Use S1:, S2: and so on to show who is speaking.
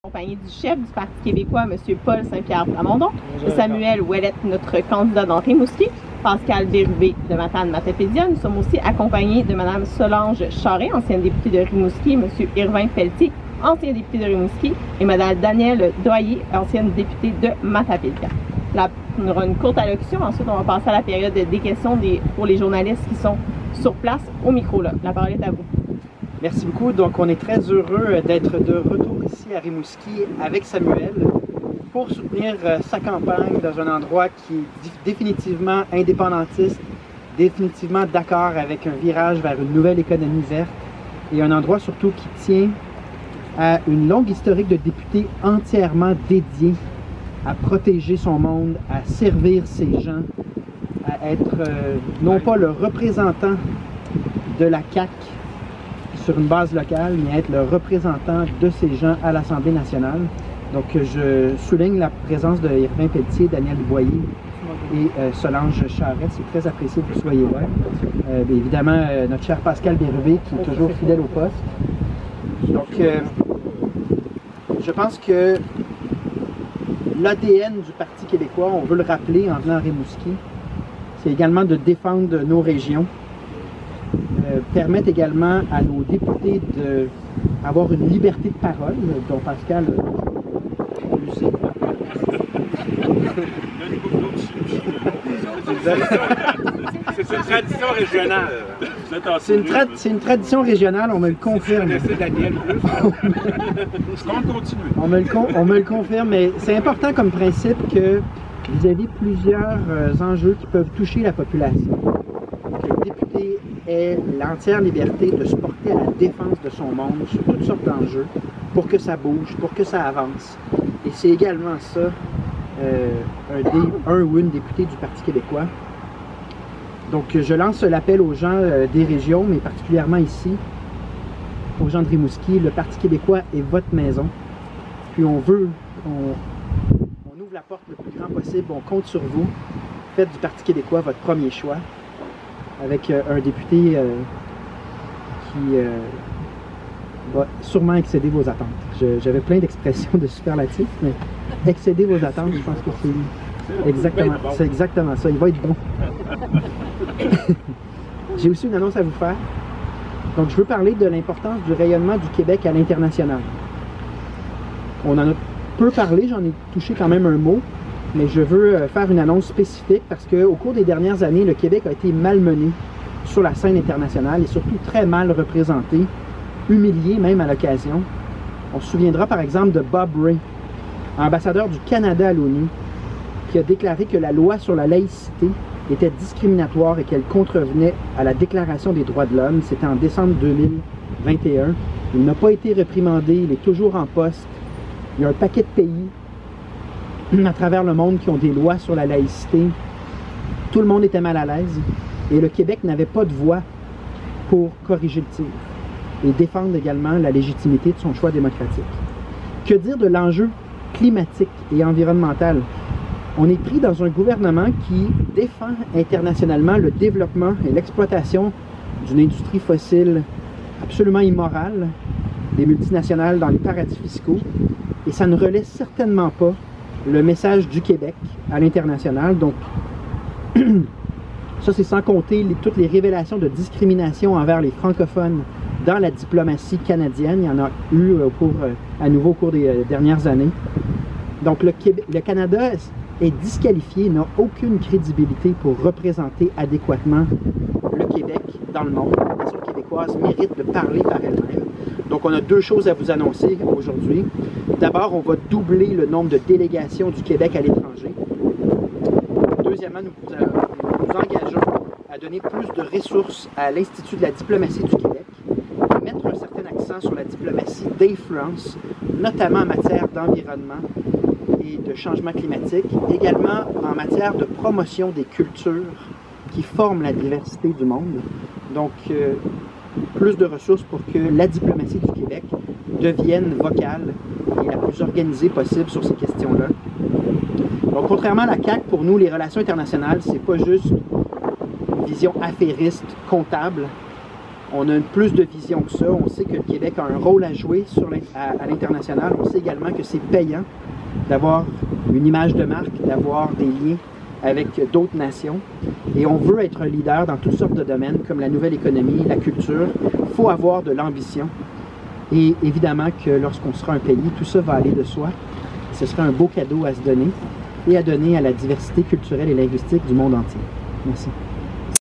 S1: Accompagné du chef du Parti québécois, M. Paul Saint-Pierre Plamondon, de Samuel Ouellette, notre candidat dans Rimouski, Pascal Bérubé de Matane-Matapédia. Nous sommes aussi accompagnés de Mme Solange Charest, ancienne députée de Rimouski, M. Irvin Pelletier, ancien député de Rimouski, et Mme Danielle Doyer, ancienne députée de Matapédia. On aura une courte allocution, ensuite on va passer à la période des questions pour les journalistes qui sont sur place au micro. Là. La parole est à vous.
S2: Merci beaucoup. Donc, on est très heureux d'être de retour ici à Rimouski avec Samuel pour soutenir sa campagne dans un endroit qui est définitivement indépendantiste, définitivement d'accord avec un virage vers une nouvelle économie verte et un endroit surtout qui tient à une longue historique de députés entièrement dédiés à protéger son monde, à servir ses gens, à être non pas le représentant de la CAQ sur une base locale, mais être le représentant de ces gens à l'Assemblée nationale. Donc, je souligne la présence de Irvin Pelletier, Danielle Boyer et Solange Charest. C'est très apprécié que vous soyez là. Évidemment, notre cher Pascal Bérubé, qui est toujours fidèle au poste. Donc, je pense que l'ADN du Parti québécois, on veut le rappeler en venant à Rimouski, c'est également de défendre nos régions, permettre également à nos députés d'avoir une liberté de parole, dont Pascal le sait.
S3: C'est une tradition régionale.
S2: C'est une tradition régionale, on me le confirme. On me le confirme, mais c'est important comme principe que vous avez plusieurs enjeux qui peuvent toucher la population. Que le député ait l'entière liberté de se porter à la défense de son monde sur toutes sortes d'enjeux pour que ça bouge, pour que ça avance. Et c'est également ça, un ou une députée du Parti québécois. Donc, je lance l'appel aux gens des régions, mais particulièrement ici, aux gens de Rimouski. Le Parti québécois est votre maison. Puis on ouvre la porte le plus grand possible, on compte sur vous. Faites du Parti québécois votre premier choix, avec un député qui va sûrement excéder vos attentes. J'avais plein d'expressions de superlatifs, mais excéder vos attentes, je pense que c'est exactement ça. Il va être bon. J'ai aussi une annonce à vous faire. Donc, je veux parler de l'importance du rayonnement du Québec à l'international. On en a peu parlé, j'en ai touché quand même un mot, mais je veux faire une annonce spécifique parce qu'au cours des dernières années, le Québec a été malmené sur la scène internationale et surtout très mal représenté, humilié même à l'occasion. On se souviendra par exemple de Bob Rae, ambassadeur du Canada à l'ONU, qui a déclaré que la loi sur la laïcité était discriminatoire et qu'elle contrevenait à la Déclaration des droits de l'homme. C'était en décembre 2021. Il n'a pas été réprimandé, il est toujours en poste. Il y a un paquet de pays à travers le monde qui ont des lois sur la laïcité. Tout le monde était mal à l'aise et le Québec n'avait pas de voix pour corriger le tir et défendre également la légitimité de son choix démocratique. Que dire de l'enjeu climatique et environnemental? On est pris dans un gouvernement qui défend internationalement le développement et l'exploitation d'une industrie fossile absolument immorale, des multinationales dans les paradis fiscaux, et ça ne relaie certainement pas le message du Québec à l'international. Donc, ça c'est sans compter toutes les révélations de discrimination envers les francophones dans la diplomatie canadienne. Il y en a eu à nouveau au cours des dernières années. Donc, le Canada est disqualifié, n'a aucune crédibilité pour représenter adéquatement le Québec dans le monde. La nation québécoise mérite de parler par elle-même. Donc, on a deux choses à vous annoncer aujourd'hui. D'abord, on va doubler le nombre de délégations du Québec à l'étranger. Deuxièmement, nous engageons à donner plus de ressources à l'Institut de la diplomatie du Québec et mettre un certain accent sur la diplomatie d'influence, notamment en matière d'environnement et de changement climatique, également en matière de promotion des cultures qui forment la diversité du monde. Donc, plus de ressources pour que la diplomatie du Québec devienne vocale et la plus organisée possible sur ces questions-là. Donc, contrairement à la CAQ, pour nous, les relations internationales, c'est pas juste une vision affairiste, comptable. On a plus de vision que ça. On sait que le Québec a un rôle à jouer à l'international. On sait également que c'est payant d'avoir une image de marque, d'avoir des liens avec d'autres nations. Et on veut être un leader dans toutes sortes de domaines, comme la nouvelle économie, la culture. Il faut avoir de l'ambition. Et évidemment que lorsqu'on sera un pays, tout ça va aller de soi. Ce sera un beau cadeau à se donner et à donner à la diversité culturelle et linguistique du monde entier. Merci.